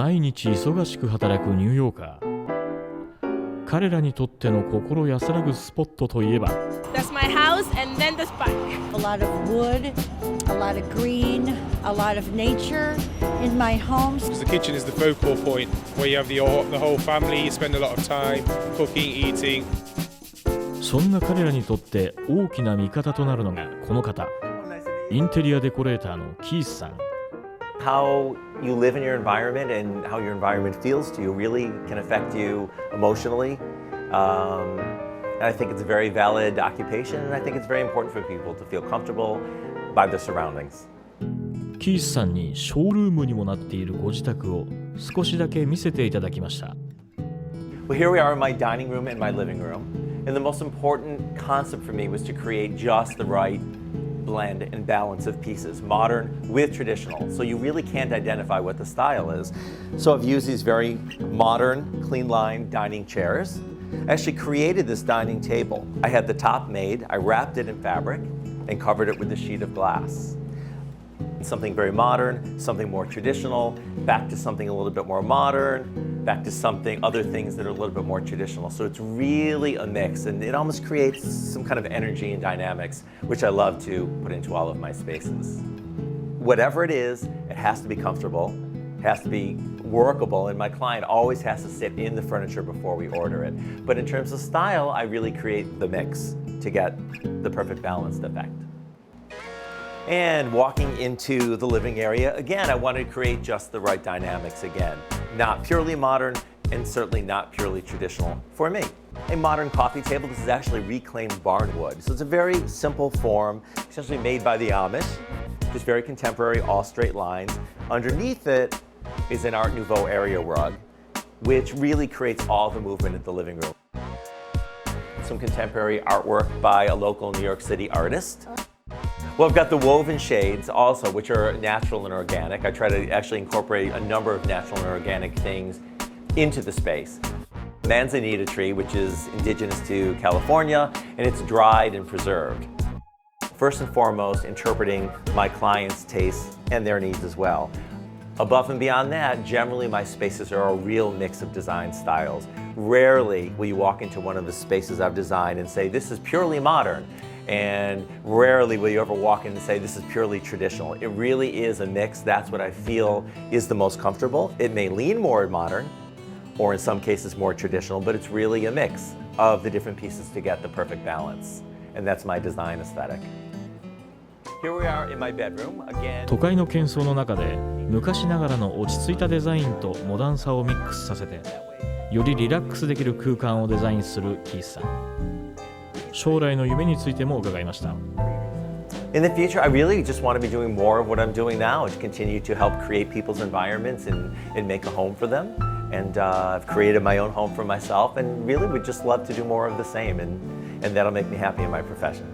毎日忙しく働くニューヨーカー。彼らにとっての心安らぐスポットといえば That's my house and then the spa. A lot of wood, a lot of green, a lot of nature in my home. The kitchen is the focal point where you have the whole family, you spend a lot of time cooking, eating. そんな彼らにとって大きな味方となるのがこの方、インテリアデコレーターのキースさん。How you live in your environment and how your environment feels to you really can affect you emotionally. And I think it's a very valid occupation, and I think it's very important for people to feel comfortable by their surroundings. キースさんにショールームにもなっているご自宅を少しだけ見せていただきました。Well, here we are in my dining room and my living room. And the most important concept for me was to create just the right blend and balance of pieces, modern with traditional. So you really can't identify what the style is. So I've used these very modern, clean-lined dining chairs. I actually created this dining table. I had the top made, I wrapped it in fabric, and covered it with a sheet of glass. Something very modern, something more traditional, back to something a little bit more modern, back to something, other things that are a little bit more traditional. So it's really a mix, and it almost creates some kind of energy and dynamics, which I love to put into all of my spaces. Whatever it is, it has to be comfortable, it has to be workable, and my client always has to sit in the furniture before we order it. But in terms of style, I really create the mix to get the perfect balanced effect. And walking into the living area, again, I wanted to create just the right dynamics again. Not purely modern and certainly not purely traditional for me. A modern coffee table, this is actually reclaimed barn wood. So it's a very simple form, essentially made by the Amish. Just very contemporary, all straight lines. Underneath it is an Art Nouveau area rug, which really creates all the movement in the living room. Some contemporary artwork by a local New York City artist. Well, I've got the woven shades also, which are natural and organic. I try to actually incorporate a number of natural and organic things into the space. Manzanita tree, which is indigenous to California, and it's dried and preserved. First and foremost, interpreting my clients' tastes and their needs as well. Above and beyond that, generally my spaces are a real mix of design styles. Rarely will you walk into one of the spaces I've designed and say, this is purely modern. And rarely will you ever walk in and say, this is purely traditional. It really is a mix. That's what I feel is the most comfortable. It may lean more modern, or in some cases more traditional, but it's really a mix of the different pieces to get the perfect balance. And that's my design aesthetic. Here we are in my bedroom again. 都会の喧騒の中で昔ながらの落ち着いたデザインとモダンさをミックスさせて、よりリラックスできる空間をデザインするキースさん。将来の夢についても伺いました。In the future, I really just want to be doing more of what I'm doing now, to continue to help create people's environments and make a home for them. And I've created my own home for myself, and really would just love to do more of the same, and that'll make me happy in my profession.